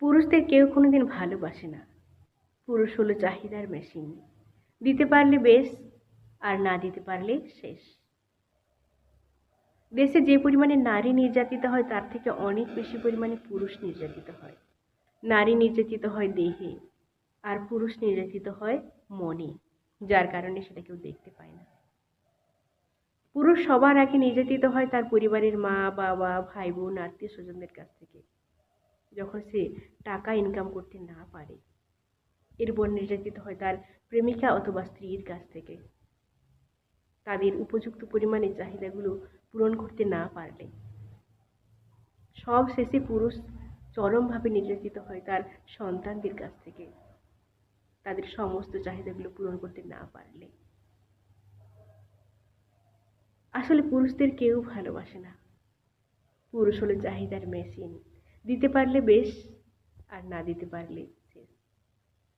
পুরুষদের কেউ কোনোদিন ভালোবাসে না। পুরুষ হলো চাহিদার মেশিন। দিতে পারলে বেশ, আর না দিতে পারলে শেষ। দেশে যে পরিমাণে নারী নির্যাতিত হয় তার থেকে অনেক বেশি পরিমাণে পুরুষ নির্যাতিত হয়। নারী নির্যাতিত হয় দেহে, আর পুরুষ নির্যাতিত হয় মনে, যার কারণে সেটা কেউ দেখতে পায় না। পুরুষ সবার আগে নির্যাতিত হয় তার পরিবারের মা, বাবা, ভাই, বোন, আত্মীয় স্বজনদের কাছ থেকে। যখন সে টাকা ইনকাম করতে না পারে, এরপর নির্যাতিত হয় তার প্রেমিকা অথবা স্ত্রীর কাছ থেকে। তাদের উপযুক্ত পরিমাণে চাহিদাগুলো পূরণ করতে না পারলে সব শেষে পুরুষ চরমভাবে নির্যাতিত হয় তার সন্তানদের কাছ থেকে, তাদের সমস্ত চাহিদাগুলো পূরণ করতে না পারলে। আসলে পুরুষদের কেউ ভালোবাসে না। পুরুষ হলো চাহিদার মেশিন। দিতে পারলে বেশ, আর না দিতে পারলে শেষ।